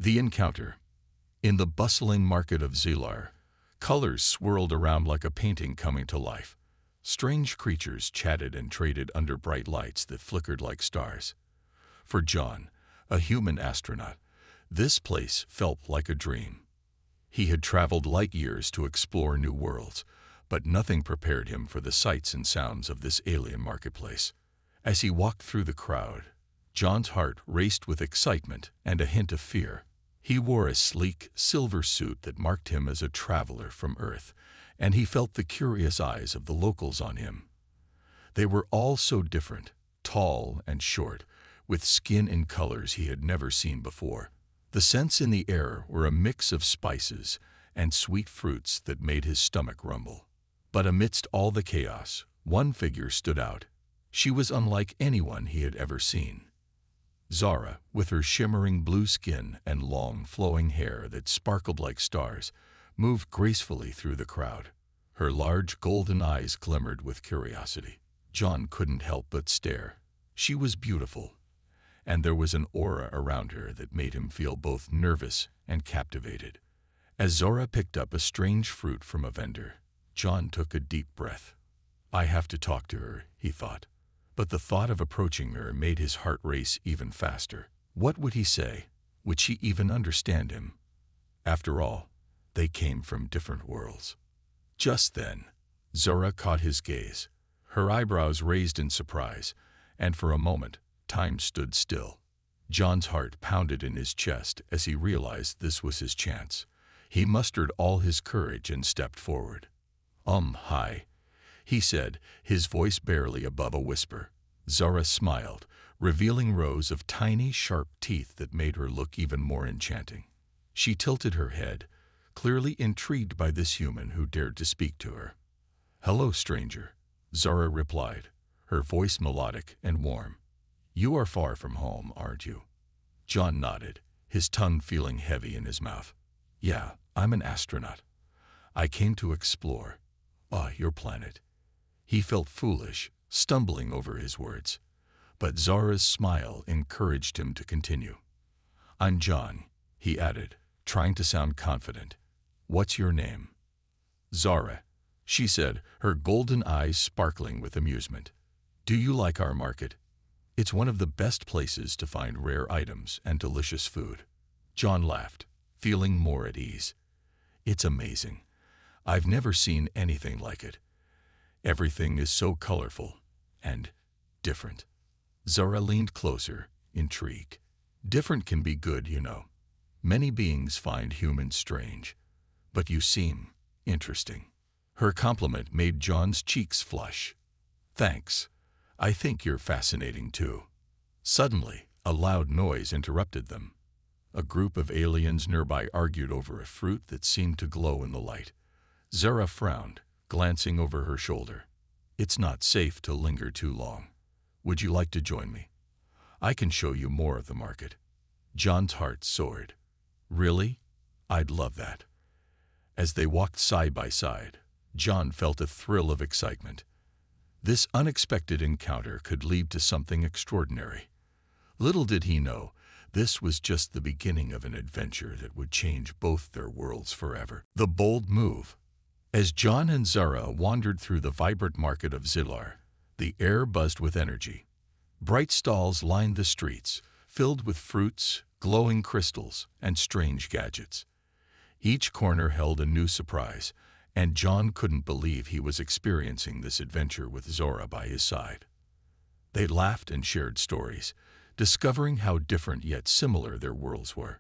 The encounter. In the bustling market of Zilar, colors swirled around like a painting coming to life. Strange creatures chatted and traded under bright lights that flickered like stars. For John, a human astronaut, this place felt like a dream. He had traveled light years to explore new worlds, but nothing prepared him for the sights and sounds of this alien marketplace. As he walked through the crowd, John's heart raced with excitement and a hint of fear. He wore a sleek, silver suit that marked him as a traveler from Earth, and he felt the curious eyes of the locals on him. They were all so different, tall and short, with skin in colors he had never seen before. The scents in the air were a mix of spices and sweet fruits that made his stomach rumble. But amidst all the chaos, one figure stood out. She was unlike anyone he had ever seen. Zara, with her shimmering blue skin and long, flowing hair that sparkled like stars, moved gracefully through the crowd. Her large golden eyes glimmered with curiosity. John couldn't help but stare. She was beautiful, and there was an aura around her that made him feel both nervous and captivated. As Zara picked up a strange fruit from a vendor, John took a deep breath. "I have to talk to her," he thought. But the thought of approaching her made his heart race even faster. What would he say? Would she even understand him? After all, they came from different worlds. Just then, Zora caught his gaze. Her eyebrows raised in surprise, and for a moment, time stood still. John's heart pounded in his chest as he realized this was his chance. He mustered all his courage and stepped forward. Hi," he said, his voice barely above a whisper. Zara smiled, revealing rows of tiny, sharp teeth that made her look even more enchanting. She tilted her head, clearly intrigued by this human who dared to speak to her. "Hello, stranger," Zara replied, her voice melodic and warm. "You are far from home, aren't you?" John nodded, his tongue feeling heavy in his mouth. "Yeah, I'm an astronaut. I came to explore. Your planet." He felt foolish, stumbling over his words. But Zara's smile encouraged him to continue. "I'm John," he added, trying to sound confident. "What's your name?" "Zara," she said, her golden eyes sparkling with amusement. "Do you like our market? It's one of the best places to find rare items and delicious food." John laughed, feeling more at ease. "It's amazing. I've never seen anything like it. Everything is so colorful and different." Zara leaned closer, intrigued. "Different can be good, you know. Many beings find humans strange, but you seem interesting." Her compliment made John's cheeks flush. "Thanks. I think you're fascinating too." Suddenly, a loud noise interrupted them. A group of aliens nearby argued over a fruit that seemed to glow in the light. Zara frowned, glancing over her shoulder. "It's not safe to linger too long. Would you like to join me? I can show you more of the market." John's heart soared. "Really? I'd love that." As they walked side by side, John felt a thrill of excitement. This unexpected encounter could lead to something extraordinary. Little did he know, this was just the beginning of an adventure that would change both their worlds forever. The bold move. As John and Zara wandered through the vibrant market of Zilar, the air buzzed with energy. Bright stalls lined the streets, filled with fruits, glowing crystals, and strange gadgets. Each corner held a new surprise, and John couldn't believe he was experiencing this adventure with Zora by his side. They laughed and shared stories, discovering how different yet similar their worlds were.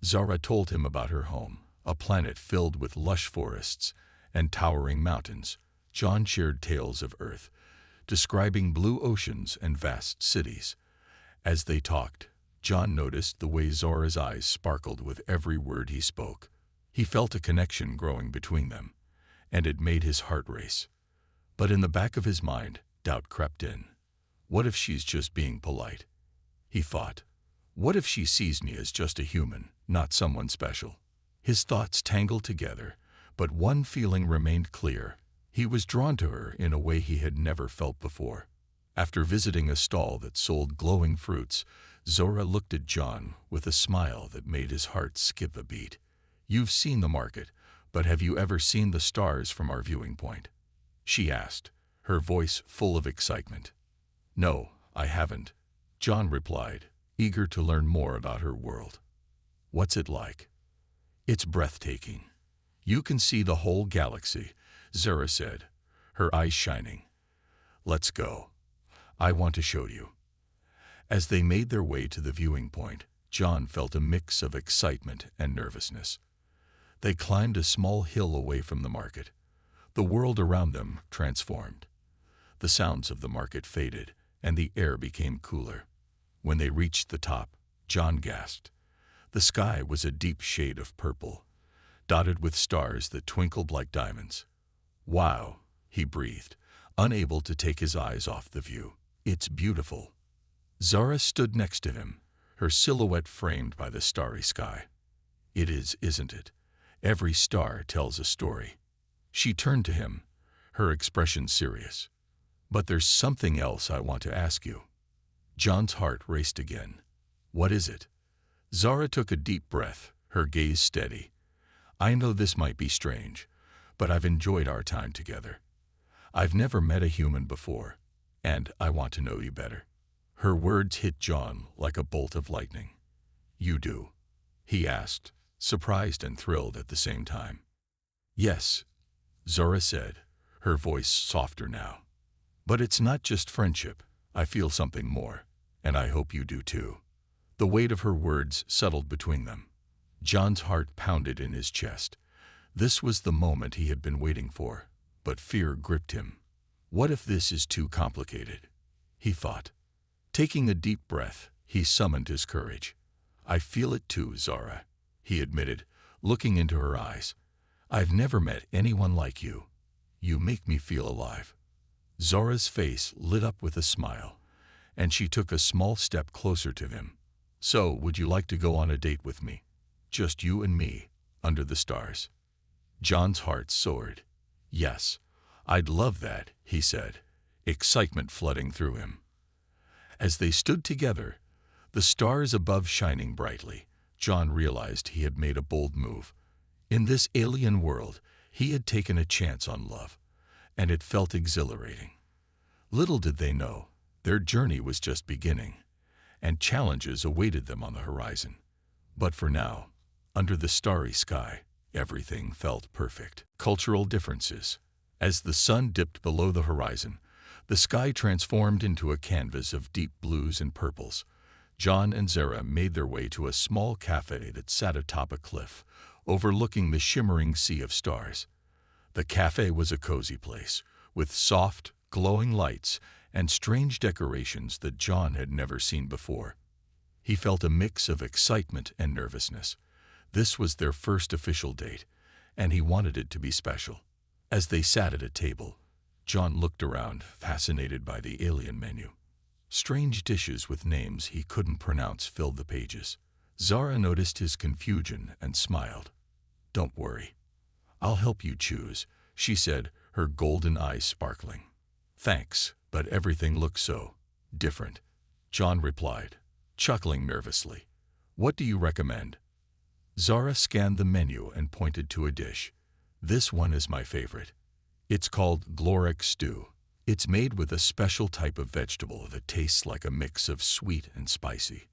Zara told him about her home, a planet filled with lush forests and towering mountains. John shared tales of Earth, describing blue oceans and vast cities. As they talked, John noticed the way Zora's eyes sparkled with every word he spoke. He felt a connection growing between them, and it made his heart race. But in the back of his mind, doubt crept in. What if she's just being polite? He thought. What if she sees me as just a human, not someone special? His thoughts tangled together, but one feeling remained clear. He was drawn to her in a way he had never felt before. After visiting a stall that sold glowing fruits, Zora looked at John with a smile that made his heart skip a beat. "You've seen the market, but have you ever seen the stars from our viewing point?" she asked, her voice full of excitement. "No, I haven't," John replied, eager to learn more about her world. "What's it like?" "It's breathtaking. You can see the whole galaxy," Zora said, her eyes shining. "Let's go. I want to show you." As they made their way to the viewing point, John felt a mix of excitement and nervousness. They climbed a small hill away from the market. The world around them transformed. The sounds of the market faded, and the air became cooler. When they reached the top, John gasped. The sky was a deep shade of purple, dotted with stars that twinkled like diamonds. "Wow," he breathed, unable to take his eyes off the view. "It's beautiful." Zara stood next to him, her silhouette framed by the starry sky. "It is, isn't it? Every star tells a story." She turned to him, her expression serious. "But there's something else I want to ask you." John's heart raced again. "What is it?" Zara took a deep breath, her gaze steady. "I know this might be strange, but I've enjoyed our time together. I've never met a human before, and I want to know you better." Her words hit John like a bolt of lightning. "You do?" he asked, surprised and thrilled at the same time. "Yes," Zora said, her voice softer now. "But it's not just friendship. I feel something more, and I hope you do too." The weight of her words settled between them. John's heart pounded in his chest. This was the moment he had been waiting for, but fear gripped him. What if this is too complicated? He thought. Taking a deep breath, he summoned his courage. "I feel it too, Zara," he admitted, looking into her eyes. "I've never met anyone like you. You make me feel alive." Zora's face lit up with a smile, and she took a small step closer to him. "So, would you like to go on a date with me? Just you and me, under the stars?" John's heart soared. "Yes, I'd love that," he said, excitement flooding through him. As they stood together, the stars above shining brightly, John realized he had made a bold move. In this alien world, he had taken a chance on love, and it felt exhilarating. Little did they know, their journey was just beginning, and challenges awaited them on the horizon. But for now, under the starry sky, everything felt perfect. Cultural differences. As the sun dipped below the horizon, the sky transformed into a canvas of deep blues and purples. John and Zara made their way to a small cafe that sat atop a cliff, overlooking the shimmering sea of stars. The cafe was a cozy place, with soft, glowing lights and strange decorations that John had never seen before. He felt a mix of excitement and nervousness. This was their first official date, and he wanted it to be special. As they sat at a table, John looked around, fascinated by the alien menu. Strange dishes with names he couldn't pronounce filled the pages. Zara noticed his confusion and smiled. "Don't worry. I'll help you choose," she said, her golden eyes sparkling. "Thanks, but everything looks so different," John replied, chuckling nervously. "What do you recommend?" Zara scanned the menu and pointed to a dish. "This one is my favorite. It's called Glorek stew. It's made with a special type of vegetable that tastes like a mix of sweet and spicy.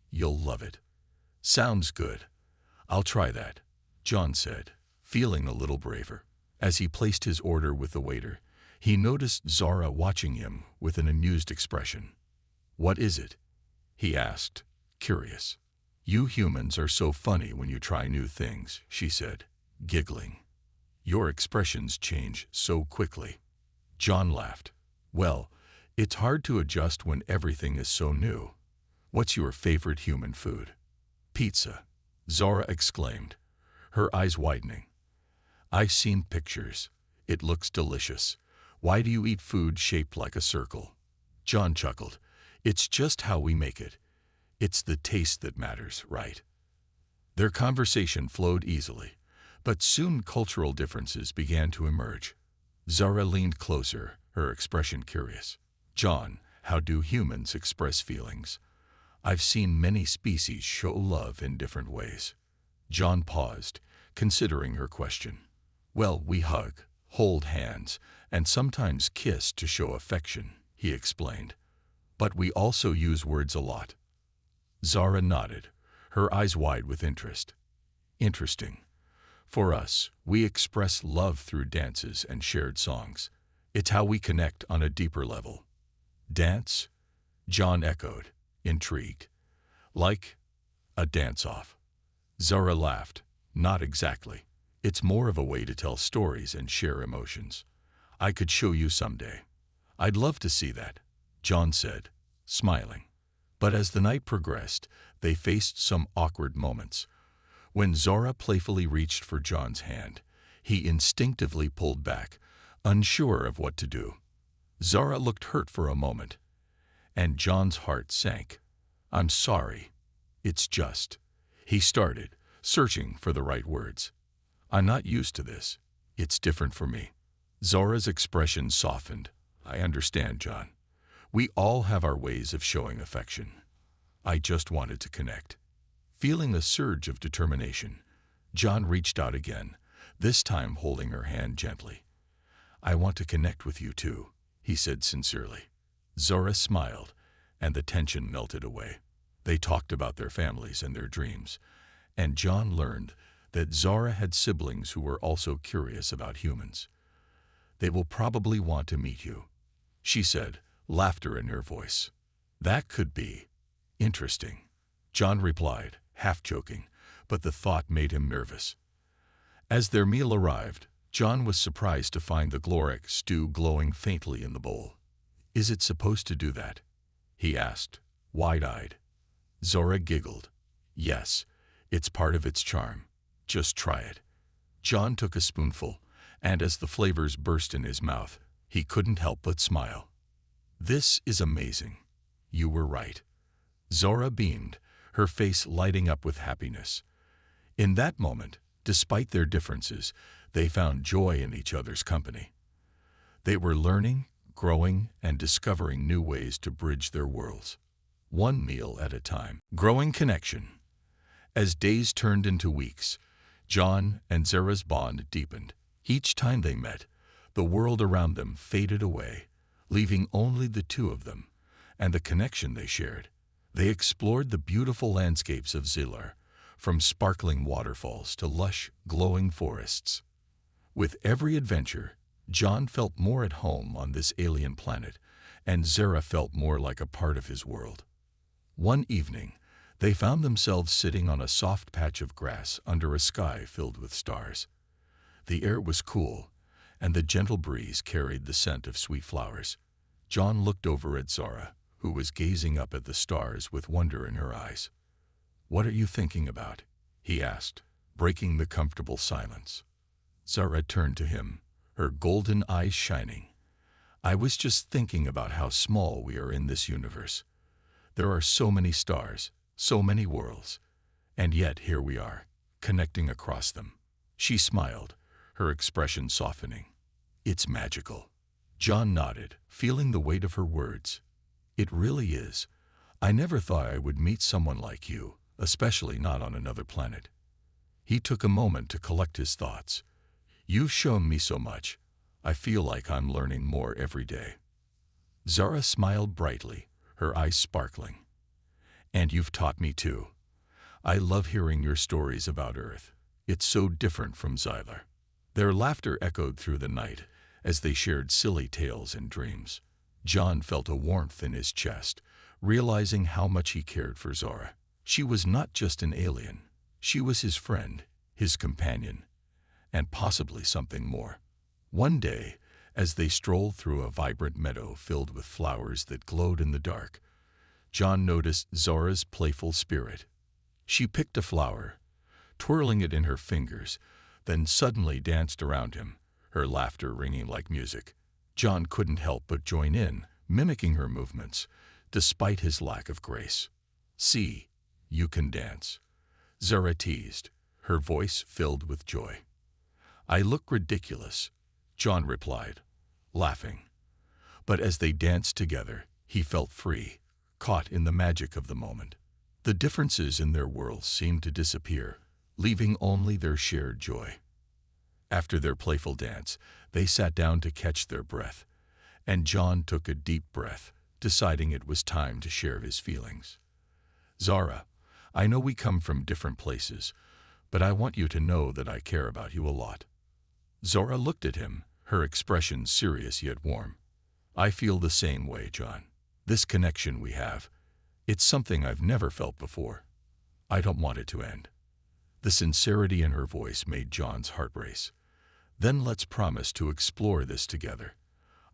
You'll love it." "Sounds good. I'll try that," John said, feeling a little braver. As he placed his order with the waiter, he noticed Zara watching him with an amused expression. "What is it?" he asked, curious. "You humans are so funny when you try new things," she said, giggling. "Your expressions change so quickly." John laughed. "Well, it's hard to adjust when everything is so new. What's your favorite human food?" "Pizza," Zara exclaimed, her eyes widening. "I've seen pictures. It looks delicious. Why do you eat food shaped like a circle?" John chuckled. "It's just how we make it. It's the taste that matters, right?" Their conversation flowed easily, but soon cultural differences began to emerge. Zara leaned closer, her expression curious. "John, how do humans express feelings?" I've seen many species show love in different ways. John paused, considering her question. Well, we hug, hold hands, and sometimes kiss to show affection, he explained. But we also use words a lot. Zara nodded, her eyes wide with interest. Interesting. For us, we express love through dances and shared songs. It's how we connect on a deeper level. Dance? John echoed, intrigued. Like a dance-off. Zara laughed. Not exactly. It's more of a way to tell stories and share emotions. I could show you someday. I'd love to see that, John said, smiling. But as the night progressed, they faced some awkward moments. When Zara playfully reached for John's hand, he instinctively pulled back, unsure of what to do. Zara looked hurt for a moment, and John's heart sank. I'm sorry. It's just. He started, searching for the right words. I'm not used to this. It's different for me. Zara's expression softened. I understand, John. We all have our ways of showing affection. I just wanted to connect. Feeling a surge of determination, John reached out again, this time holding her hand gently. I want to connect with you too, he said sincerely. Zara smiled, and the tension melted away. They talked about their families and their dreams, and John learned that Zara had siblings who were also curious about humans. They will probably want to meet you, she said, laughter in her voice. That could be interesting, John replied, half joking, but the thought made him nervous. As their meal arrived, John was surprised to find the Gloric stew glowing faintly in the bowl. Is it supposed to do that? He asked, wide-eyed. Zara giggled. Yes, it's part of its charm. Just try it. John took a spoonful, and as the flavors burst in his mouth, he couldn't help but smile. This is amazing. You were right. Zara beamed, her face lighting up with happiness. In that moment, despite their differences, they found joy in each other's company. They were learning, growing, and discovering new ways to bridge their worlds. One meal at a time. Growing connection. As days turned into weeks, John and Zara's bond deepened. Each time they met, the world around them faded away, leaving only the two of them and the connection they shared. They explored the beautiful landscapes of Zilar, from sparkling waterfalls to lush, glowing forests. With every adventure, John felt more at home on this alien planet, and Zara felt more like a part of his world. One evening, they found themselves sitting on a soft patch of grass under a sky filled with stars. The air was cool, and the gentle breeze carried the scent of sweet flowers. John looked over at Zara, who was gazing up at the stars with wonder in her eyes. What are you thinking about? He asked, breaking the comfortable silence. Zara turned to him, her golden eyes shining. I was just thinking about how small we are in this universe. There are so many stars, so many worlds, and yet here we are, connecting across them. She smiled, her expression softening. It's magical. John nodded, feeling the weight of her words. It really is. I never thought I would meet someone like you, especially not on another planet. He took a moment to collect his thoughts. You've shown me so much. I feel like I'm learning more every day. Zara smiled brightly, her eyes sparkling. And you've taught me too. I love hearing your stories about Earth. It's so different from Zilar. Their laughter echoed through the night as they shared silly tales and dreams. John felt a warmth in his chest, realizing how much he cared for Zara. She was not just an alien. She was his friend, his companion, and possibly something more. One day, as they strolled through a vibrant meadow filled with flowers that glowed in the dark, John noticed Zara's playful spirit. She picked a flower, twirling it in her fingers, then suddenly danced around him, her laughter ringing like music. John couldn't help but join in, mimicking her movements, despite his lack of grace. See, you can dance, Zara teased, her voice filled with joy. I look ridiculous, John replied, laughing. But as they danced together, he felt free, caught in the magic of the moment. The differences in their worlds seemed to disappear, leaving only their shared joy. After their playful dance, they sat down to catch their breath, and John took a deep breath, deciding it was time to share his feelings. "Zara, I know we come from different places, but I want you to know that I care about you a lot." Zara looked at him, her expression serious yet warm. "I feel the same way, John. This connection we have, it's something I've never felt before. I don't want it to end." The sincerity in her voice made John's heart race. "Then let's promise to explore this together.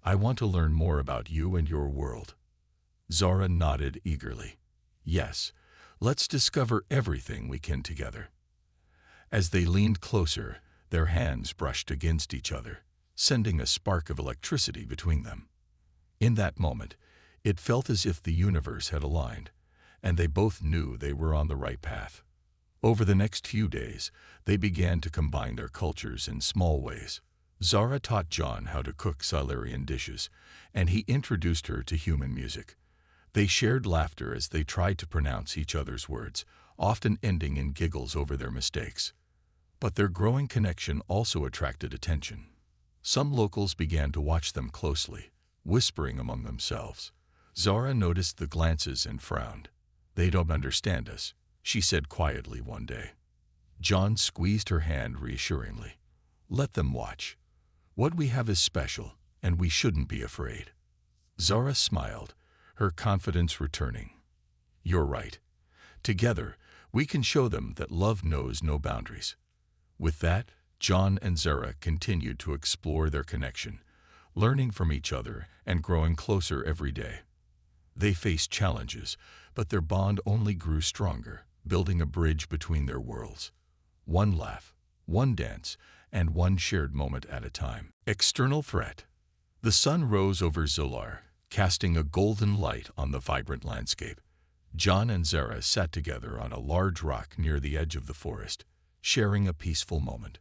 I want to learn more about you and your world." Zara nodded eagerly. "Yes, let's discover everything we can together." As they leaned closer, their hands brushed against each other, sending a spark of electricity between them. In that moment, it felt as if the universe had aligned, and they both knew they were on the right path. Over the next few days, they began to combine their cultures in small ways. Zara taught John how to cook Silurian dishes, and he introduced her to human music. They shared laughter as they tried to pronounce each other's words, often ending in giggles over their mistakes. But their growing connection also attracted attention. Some locals began to watch them closely, whispering among themselves. Zara noticed the glances and frowned. "They don't understand us," she said quietly one day. John squeezed her hand reassuringly. "Let them watch. What we have is special, and we shouldn't be afraid." Zara smiled, her confidence returning. "You're right. Together, we can show them that love knows no boundaries." With that, John and Zara continued to explore their connection, learning from each other and growing closer every day. They faced challenges, but their bond only grew stronger, building a bridge between their worlds. One laugh, one dance, and one shared moment at a time. External threat. The sun rose over Zolar, casting a golden light on the vibrant landscape. John and Zara sat together on a large rock near the edge of the forest, sharing a peaceful moment.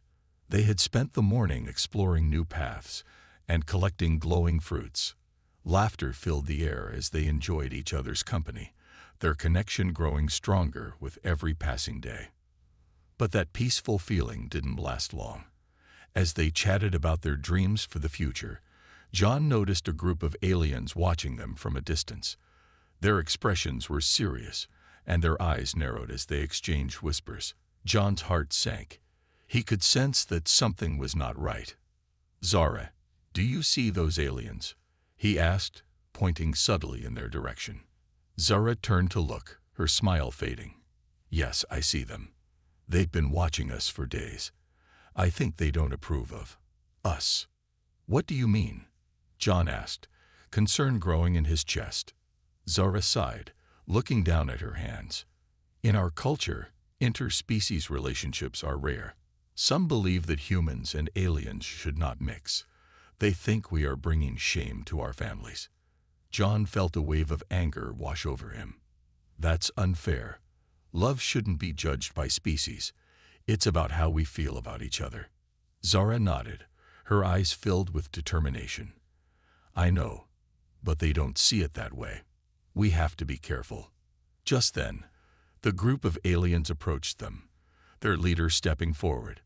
They had spent the morning exploring new paths and collecting glowing fruits. Laughter filled the air as they enjoyed each other's company, their connection growing stronger with every passing day. But that peaceful feeling didn't last long. As they chatted about their dreams for the future, John noticed a group of aliens watching them from a distance. Their expressions were serious, and their eyes narrowed as they exchanged whispers. John's heart sank. He could sense that something was not right. "Zara, do you see those aliens?" he asked, pointing subtly in their direction. Zara turned to look, her smile fading. "Yes, I see them. They've been watching us for days. I think they don't approve of us." "What do you mean?" John asked, concern growing in his chest. Zara sighed, looking down at her hands. "In our culture, interspecies relationships are rare. Some believe that humans and aliens should not mix. They think we are bringing shame to our families." John felt a wave of anger wash over him. "That's unfair. Love shouldn't be judged by species. It's about how we feel about each other." Zara nodded, her eyes filled with determination. "I know, but they don't see it that way. We have to be careful." Just then, the group of aliens approached them, their leader stepping forward.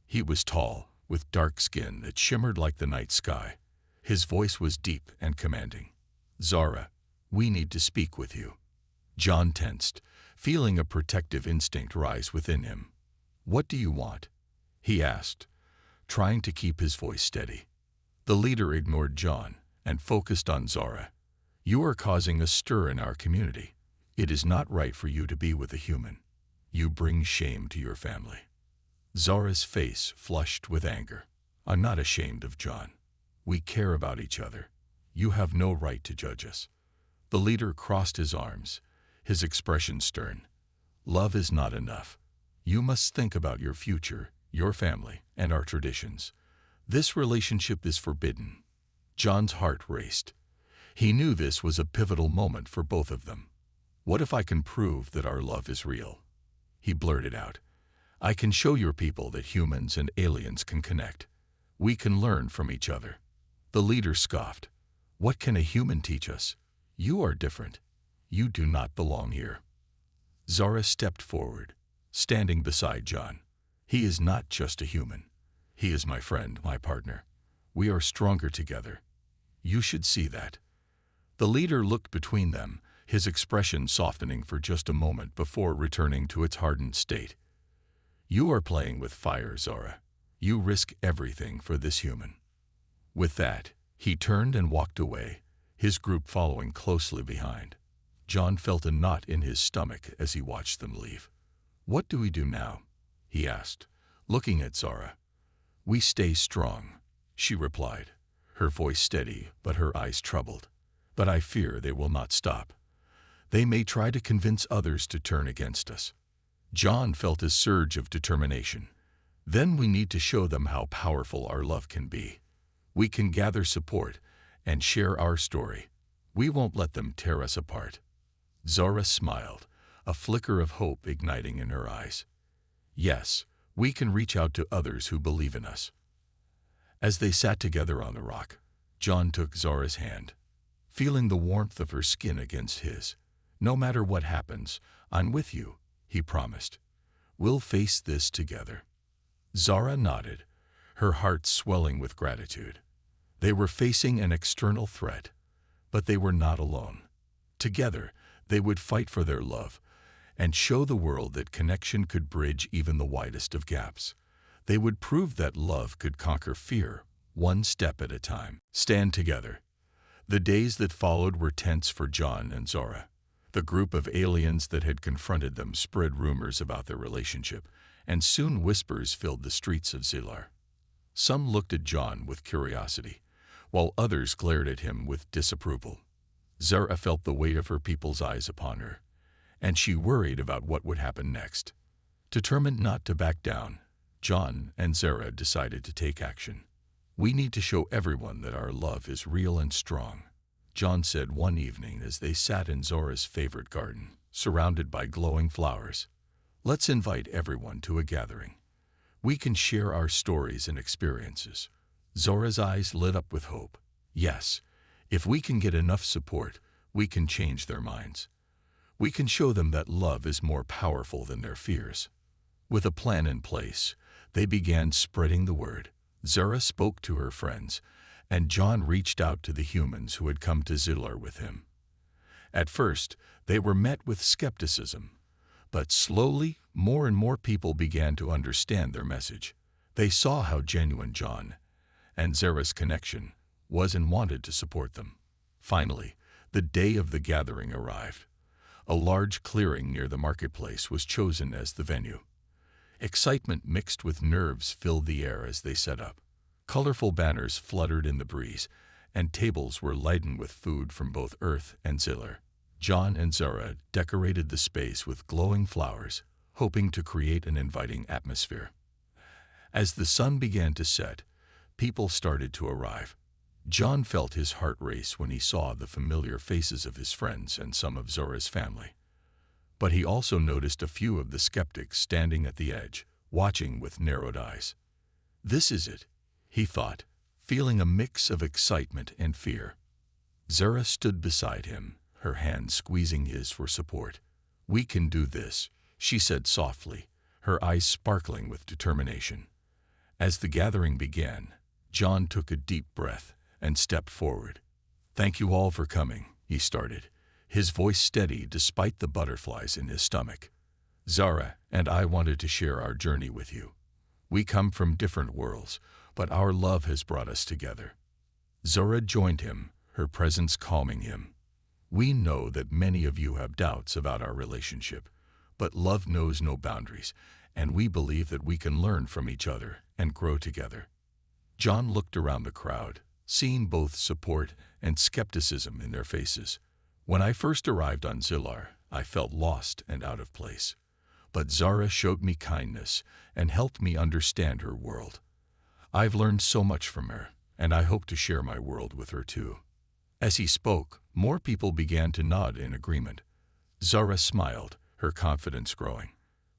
He was tall, with dark skin that shimmered like the night sky. His voice was deep and commanding. "Zara, we need to speak with you." John tensed, feeling a protective instinct rise within him. "What do you want?" he asked, trying to keep his voice steady. The leader ignored John and focused on Zara. "You are causing a stir in our community. It is not right for you to be with a human. You bring shame to your family." Zara's face flushed with anger. "I'm not ashamed of John. We care about each other. You have no right to judge us." The leader crossed his arms, his expression stern. "Love is not enough. You must think about your future, your family, and our traditions. This relationship is forbidden." John's heart raced. He knew this was a pivotal moment for both of them. "What if I can prove that our love is real?" he blurted out. "I can show your people that humans and aliens can connect. We can learn from each other." The leader scoffed. "What can a human teach us? You are different. You do not belong here." Zara stepped forward, standing beside John. "He is not just a human. He is my friend, my partner. We are stronger together. You should see that." The leader looked between them, his expression softening for just a moment before returning to its hardened state. "You are playing with fire, Zara. You risk everything for this human." With that, he turned and walked away, his group following closely behind. John felt a knot in his stomach as he watched them leave. "What do we do now?" he asked, looking at Zara. "We stay strong," she replied, her voice steady but her eyes troubled. "But I fear they will not stop. They may try to convince others to turn against us." John felt a surge of determination. "Then we need to show them how powerful our love can be. We can gather support and share our story. We won't let them tear us apart." Zara smiled, a flicker of hope igniting in her eyes. "Yes, we can reach out to others who believe in us." As they sat together on the rock, John took Zara's hand, feeling the warmth of her skin against his. "No matter what happens, I'm with you," he promised. "We'll face this together." Zara nodded, her heart swelling with gratitude. They were facing an external threat, but they were not alone. Together, they would fight for their love and show the world that connection could bridge even the widest of gaps. They would prove that love could conquer fear, one step at a time. Stand together. The days that followed were tense for John and Zara. The group of aliens that had confronted them spread rumors about their relationship, and soon whispers filled the streets of Zilar. Some looked at John with curiosity, while others glared at him with disapproval. Zara felt the weight of her people's eyes upon her, and she worried about what would happen next. Determined not to back down, John and Zara decided to take action. "We need to show everyone that our love is real and strong," John said one evening as they sat in Zara's favorite garden, surrounded by glowing flowers. "Let's invite everyone to a gathering. We can share our stories and experiences." Zara's eyes lit up with hope. "Yes, if we can get enough support, we can change their minds. We can show them that love is more powerful than their fears." With a plan in place, they began spreading the word. Zara spoke to her friends, and John reached out to the humans who had come to Zilar with him. At first, they were met with skepticism, but slowly, more and more people began to understand their message. They saw how genuine John and Zara's connection was and wanted to support them. Finally, the day of the gathering arrived. A large clearing near the marketplace was chosen as the venue. Excitement mixed with nerves filled the air as they set up. Colorful banners fluttered in the breeze, and tables were laden with food from both Earth and Zilar. John and Zara decorated the space with glowing flowers, hoping to create an inviting atmosphere. As the sun began to set, people started to arrive. John felt his heart race when he saw the familiar faces of his friends and some of Zara's family. But he also noticed a few of the skeptics standing at the edge, watching with narrowed eyes. "This is it," he thought, feeling a mix of excitement and fear. Zara stood beside him, her hand squeezing his for support. "We can do this," she said softly, her eyes sparkling with determination. As the gathering began, John took a deep breath and stepped forward. "Thank you all for coming," he started, his voice steady despite the butterflies in his stomach. "Zara and I wanted to share our journey with you. We come from different worlds, but our love has brought us together." Zara joined him, her presence calming him. "We know that many of you have doubts about our relationship, but love knows no boundaries, and we believe that we can learn from each other and grow together." John looked around the crowd, seeing both support and skepticism in their faces. "When I first arrived on Zilar, I felt lost and out of place. But Zara showed me kindness and helped me understand her world. I've learned so much from her, and I hope to share my world with her too." As he spoke, more people began to nod in agreement. Zara smiled, her confidence growing.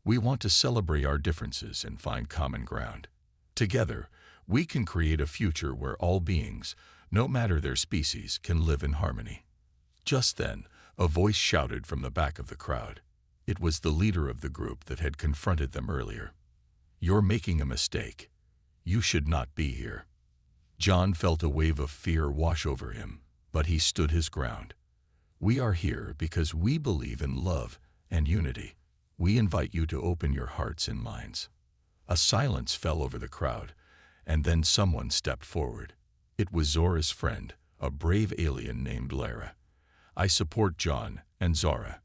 "We want to celebrate our differences and find common ground. Together, we can create a future where all beings, no matter their species, can live in harmony." Just then, A voice shouted from the back of the crowd. It was the leader of the group that had confronted them earlier. "You're making a mistake. You should not be here." John felt a wave of fear wash over him, but he stood his ground. "We are here because we believe in love and unity. We invite you to open your hearts and minds." A silence fell over the crowd, and then someone stepped forward. It was Zora's friend, a brave alien named Lara. "I support John and Zora.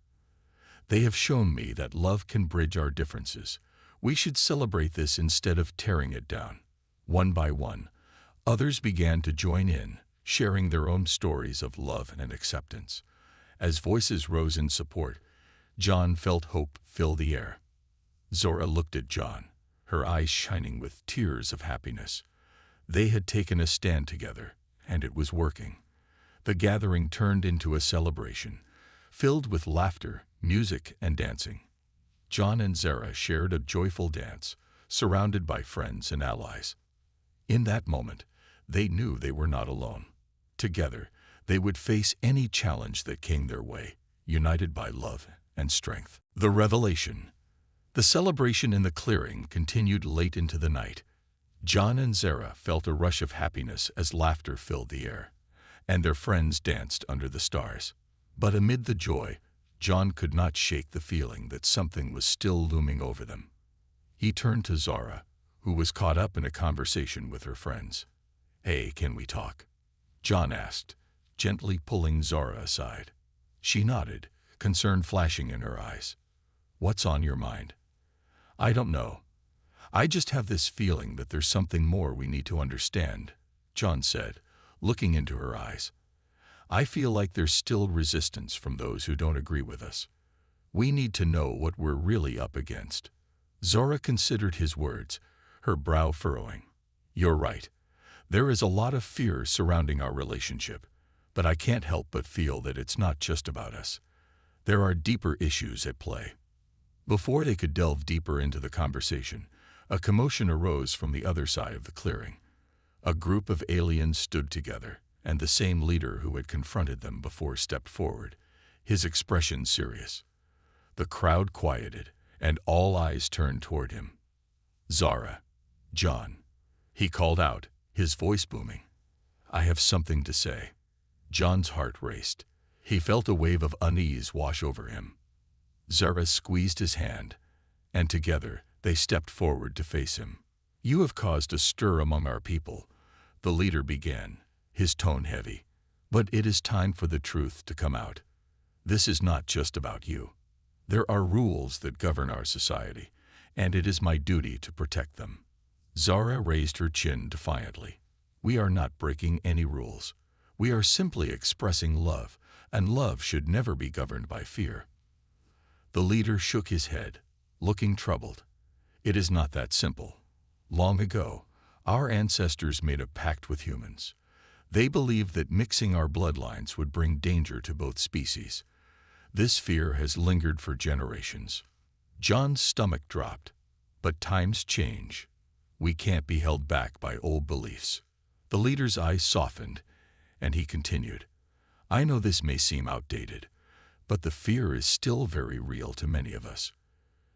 They have shown me that love can bridge our differences. We should celebrate this instead of tearing it down." One by one, others began to join in, sharing their own stories of love and acceptance. As voices rose in support, John felt hope fill the air. Zora looked at John, her eyes shining with tears of happiness. They had taken a stand together, and it was working. The gathering turned into a celebration, filled with laughter, music, and dancing. John and Zora shared a joyful dance, surrounded by friends and allies. In that moment, they knew they were not alone. Together, they would face any challenge that came their way, united by love and strength. The revelation. The celebration in the clearing continued late into the night. John and Zora felt a rush of happiness as laughter filled the air, and their friends danced under the stars. But amid the joy, John could not shake the feeling that something was still looming over them. He turned to Zora, who was caught up in a conversation with her friends. "Hey, can we talk?" John asked, gently pulling Zora aside. She nodded, concern flashing in her eyes. "What's on your mind?" "I don't know. I just have this feeling that there's something more we need to understand," John said, looking into her eyes. "I feel like there's still resistance from those who don't agree with us. We need to know what we're really up against." Zora considered his words, her brow furrowing. "You're right. There is a lot of fear surrounding our relationship, but I can't help but feel that it's not just about us. There are deeper issues at play." Before they could delve deeper into the conversation, a commotion arose from the other side of the clearing. A group of aliens stood together, and the same leader who had confronted them before stepped forward, his expression serious. The crowd quieted, and all eyes turned toward him. "Zora, John," he called out, his voice booming. "I have something to say." John's heart raced. He felt a wave of unease wash over him. Zora squeezed his hand, and together they stepped forward to face him. "You have caused a stir among our people," the leader began, his tone heavy. "But it is time for the truth to come out. This is not just about you. There are rules that govern our society, and it is my duty to protect them." Zora raised her chin defiantly. "We are not breaking any rules. We are simply expressing love, and love should never be governed by fear." The leader shook his head, looking troubled. "It is not that simple. Long ago, our ancestors made a pact with humans. They believed that mixing our bloodlines would bring danger to both species. This fear has lingered for generations." John's stomach dropped. But times change. We can't be held back by old beliefs. The leader's eyes softened, and he continued, "I know this may seem outdated, but the fear is still very real to many of us.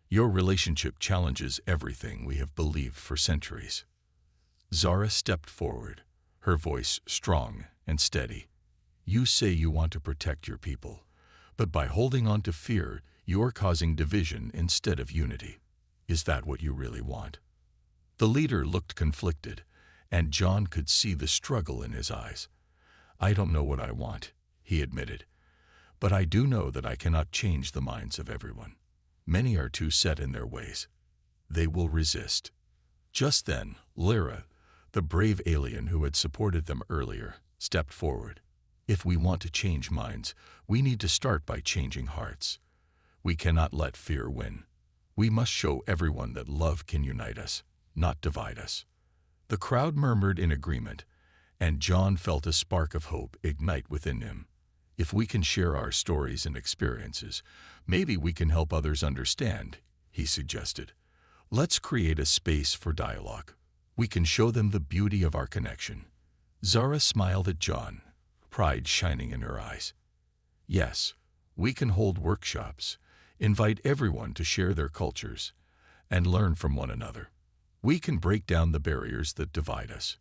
Your relationship challenges everything we have believed for centuries." Zora stepped forward, her voice strong and steady. "You say you want to protect your people, but by holding on to fear, you are causing division instead of unity. Is that what you really want?" The leader looked conflicted, and John could see the struggle in his eyes. "I don't know what I want," he admitted, "but I do know that I cannot change the minds of everyone. Many are too set in their ways. They will resist." Just then, Lyra, the brave alien who had supported them earlier, stepped forward. "If we want to change minds, we need to start by changing hearts. We cannot let fear win. We must show everyone that love can unite us, not divide us." The crowd murmured in agreement, and John felt a spark of hope ignite within him. "If we can share our stories and experiences, maybe we can help others understand," he suggested. "Let's create a space for dialogue. We can show them the beauty of our connection." Zora smiled at John, pride shining in her eyes. "Yes, We can hold workshops, invite everyone to share their cultures, and learn from one another. We can break down the barriers that divide us.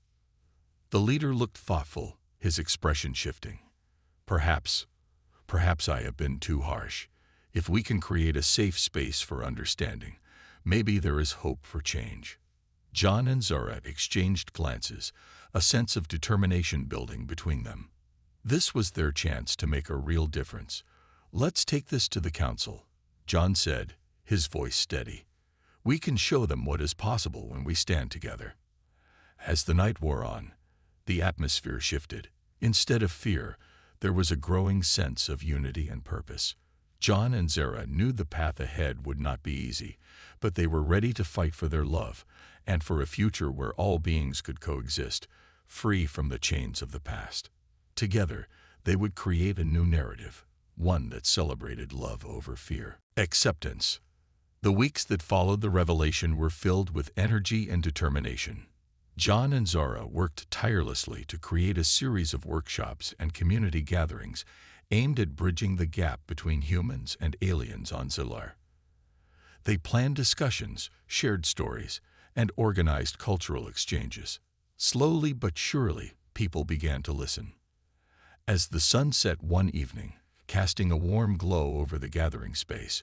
The leader looked thoughtful, his expression shifting. Perhaps I have been too harsh. If we can create a safe space for understanding, maybe there is hope for change. John and Zara exchanged glances, a sense of determination building between them. This was their chance to make a real difference. "Let's take this to the council," John said, his voice steady. "We can show them what is possible when we stand together." As the night wore on, the atmosphere shifted. Instead of fear, there was a growing sense of unity and purpose. John and Zara knew the path ahead would not be easy, but they were ready to fight for their love and for a future where all beings could coexist, free from the chains of the past. Together, they would create a new narrative, one that celebrated love over fear. Acceptance. The weeks that followed the revelation were filled with energy and determination. John and Zara worked tirelessly to create a series of workshops and community gatherings aimed at bridging the gap between humans and aliens on Zilar. They planned discussions, shared stories, and organized cultural exchanges. Slowly but surely, people began to listen. As the sun set one evening, casting a warm glow over the gathering space,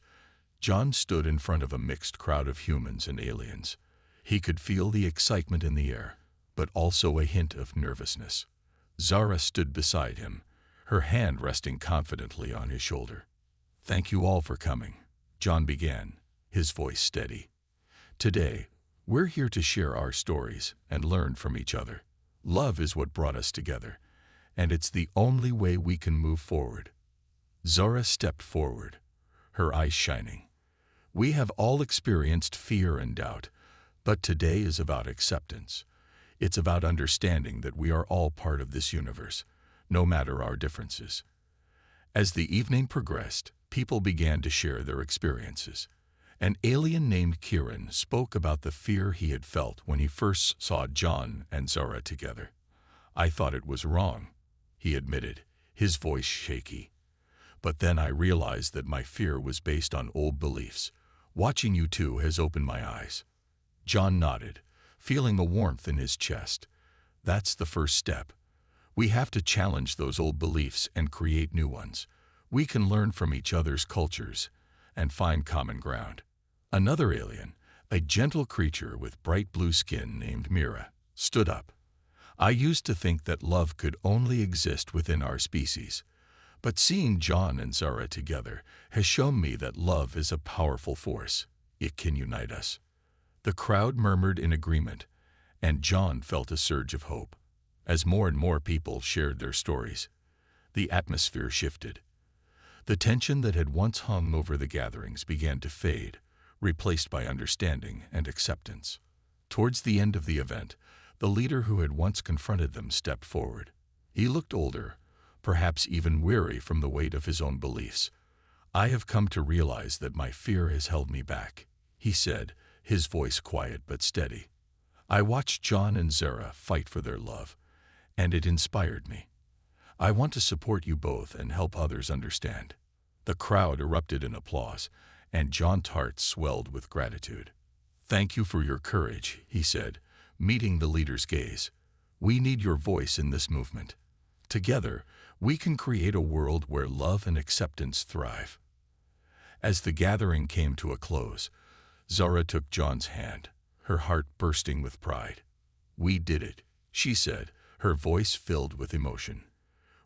John stood in front of a mixed crowd of humans and aliens. He could feel the excitement in the air, but also a hint of nervousness. Zara stood beside him, her hand resting confidently on his shoulder. "Thank you all for coming," John began, his voice steady. "Today, we're here to share our stories and learn from each other. Love is what brought us together, and it's the only way we can move forward." Zara stepped forward, her eyes shining. "We have all experienced fear and doubt, but today is about acceptance. It's about understanding that we are all part of this universe, no matter our differences." As the evening progressed, people began to share their experiences. An alien named Kieran spoke about the fear he had felt when he first saw John and Zara together. "I thought it was wrong," he admitted, his voice shaky. "But then I realized that my fear was based on old beliefs. Watching you two has opened my eyes." John nodded, feeling a warmth in his chest. "That's the first step. We have to challenge those old beliefs and create new ones. We can learn from each other's cultures and find common ground." Another alien, a gentle creature with bright blue skin named Mira, stood up. "I used to think that love could only exist within our species, but seeing John and Zara together has shown me that love is a powerful force. It can unite us." The crowd murmured in agreement, and John felt a surge of hope. As more and more people shared their stories, the atmosphere shifted. The tension that had once hung over the gatherings began to fade, replaced by understanding and acceptance. Towards the end of the event, the leader who had once confronted them stepped forward. He looked older, perhaps even weary from the weight of his own beliefs. "I have come to realize that my fear has held me back," he said, his voice quiet but steady. "I watched John and Zara fight for their love, and it inspired me. I want to support you both and help others understand." The crowd erupted in applause, and John's heart swelled with gratitude. "Thank you for your courage," he said, meeting the leader's gaze. "We need your voice in this movement. Together, we can create a world where love and acceptance thrive." As the gathering came to a close, Zara took John's hand, her heart bursting with pride. "We did it," she said, her voice filled with emotion.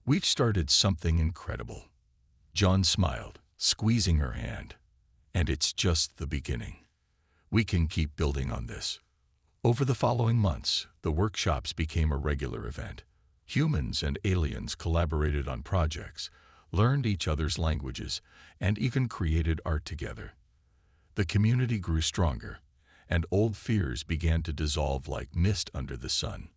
"We've started something incredible." John smiled, squeezing her hand. "And it's just the beginning. We can keep building on this." Over the following months, the workshops became a regular event. Humans and aliens collaborated on projects, learned each other's languages, and even created art together. The community grew stronger, and old fears began to dissolve like mist under the sun.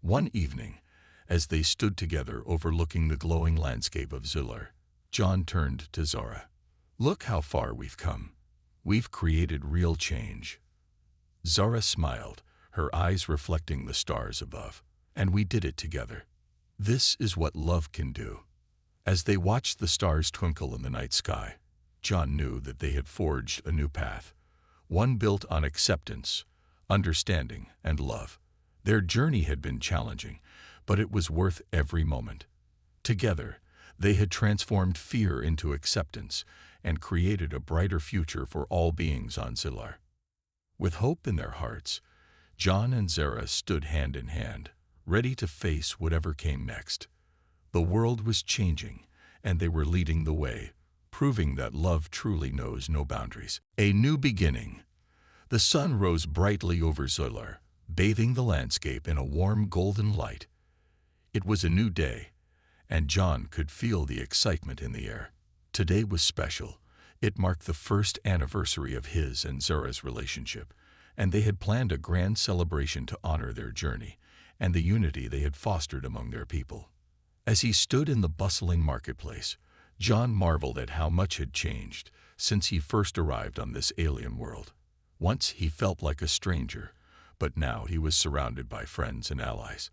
One evening, as they stood together overlooking the glowing landscape of Zilar, John turned to Zara. "Look how far we've come. We've created real change." Zara smiled, her eyes reflecting the stars above. "And we did it together. This is what love can do." As they watched the stars twinkle in the night sky, John knew that they had forged a new path, one built on acceptance, understanding, and love. Their journey had been challenging, but it was worth every moment. Together, they had transformed fear into acceptance and created a brighter future for all beings on Zilar. With hope in their hearts, John and Zara stood hand in hand, ready to face whatever came next. The world was changing, and they were leading the way, proving that love truly knows no boundaries. A new beginning. The sun rose brightly over Zilar, bathing the landscape in a warm golden light. It was a new day, and John could feel the excitement in the air. Today was special. It marked the first anniversary of his and Zara's relationship, and they had planned a grand celebration to honor their journey and the unity they had fostered among their people. As he stood in the bustling marketplace, John marveled at how much had changed since he first arrived on this alien world. Once he felt like a stranger, but now he was surrounded by friends and allies.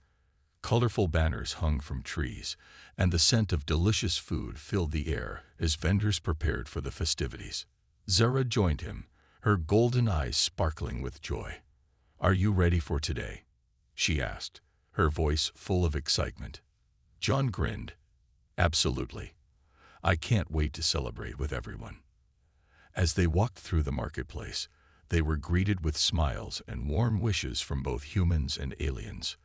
Colorful banners hung from trees, and the scent of delicious food filled the air as vendors prepared for the festivities. Zara joined him, her golden eyes sparkling with joy. "Are you ready for today?" she asked, her voice full of excitement. John grinned. "Absolutely. I can't wait to celebrate with everyone." As they walked through the marketplace, they were greeted with smiles and warm wishes from both humans and aliens.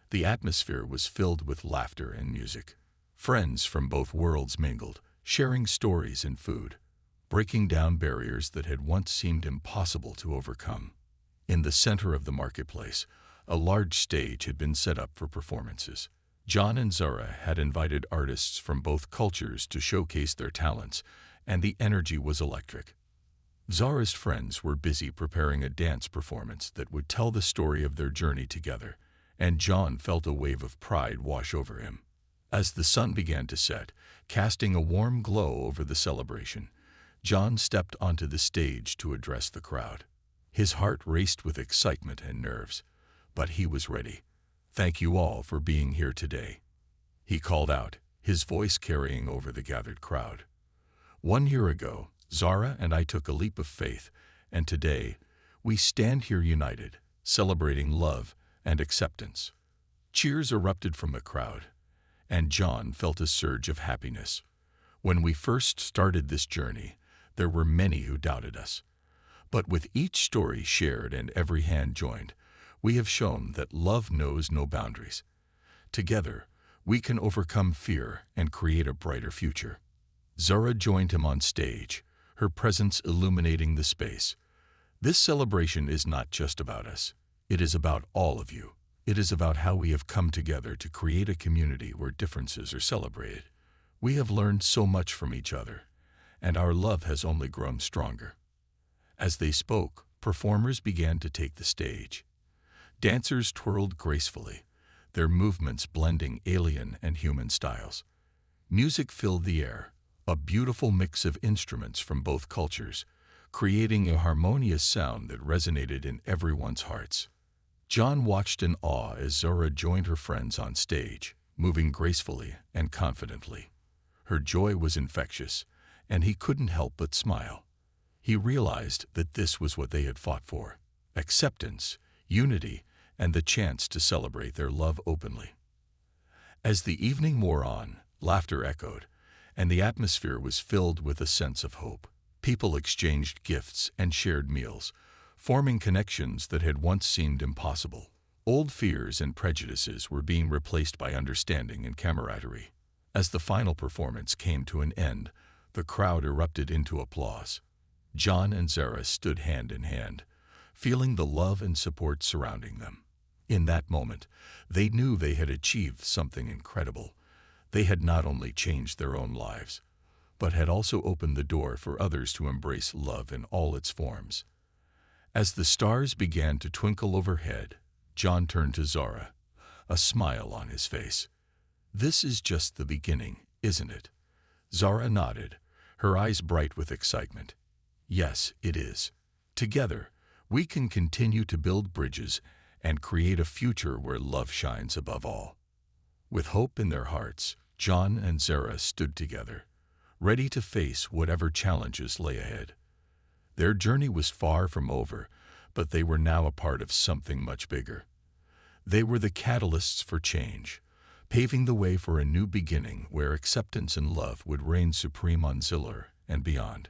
The atmosphere was filled with laughter and music. Friends from both worlds mingled, sharing stories and food, breaking down barriers that had once seemed impossible to overcome. In the center of the marketplace, a large stage had been set up for performances. John and Zara had invited artists from both cultures to showcase their talents, and the energy was electric. Zara's friends were busy preparing a dance performance that would tell the story of their journey together, and John felt a wave of pride wash over him. As the sun began to set, casting a warm glow over the celebration, John stepped onto the stage to address the crowd. His heart raced with excitement and nerves, but he was ready. "Thank you all for being here today," he called out, his voice carrying over the gathered crowd. "1 year ago, Zara and I took a leap of faith, and today, we stand here united, celebrating love and acceptance." Cheers erupted from the crowd, and John felt a surge of happiness. When we first started this journey, there were many who doubted us. But with each story shared and every hand joined, we have shown that love knows no boundaries. Together, we can overcome fear and create a brighter future. Zara joined him on stage, her presence illuminating the space. "This celebration is not just about us. It is about all of you. It is about how we have come together to create a community where differences are celebrated. We have learned so much from each other, and our love has only grown stronger." As they spoke, performers began to take the stage. Dancers twirled gracefully, their movements blending alien and human styles. Music filled the air, a beautiful mix of instruments from both cultures, creating a harmonious sound that resonated in everyone's hearts. John watched in awe as Zara joined her friends on stage, moving gracefully and confidently. Her joy was infectious, and he couldn't help but smile. He realized that this was what they had fought for: acceptance, unity, and the chance to celebrate their love openly. As the evening wore on, laughter echoed, and the atmosphere was filled with a sense of hope. People exchanged gifts and shared meals, forming connections that had once seemed impossible. Old fears and prejudices were being replaced by understanding and camaraderie. As the final performance came to an end, the crowd erupted into applause. John and Zara stood hand in hand, feeling the love and support surrounding them. In that moment, they knew they had achieved something incredible. They had not only changed their own lives, but had also opened the door for others to embrace love in all its forms. As the stars began to twinkle overhead, John turned to Zara, a smile on his face. "This is just the beginning, isn't it?" Zara nodded, her eyes bright with excitement. "Yes, it is. Together, we can continue to build bridges and create a future where love shines above all." With hope in their hearts, John and Zara stood together, ready to face whatever challenges lay ahead. Their journey was far from over, but they were now a part of something much bigger. They were the catalysts for change, paving the way for a new beginning where acceptance and love would reign supreme on Zillar and beyond.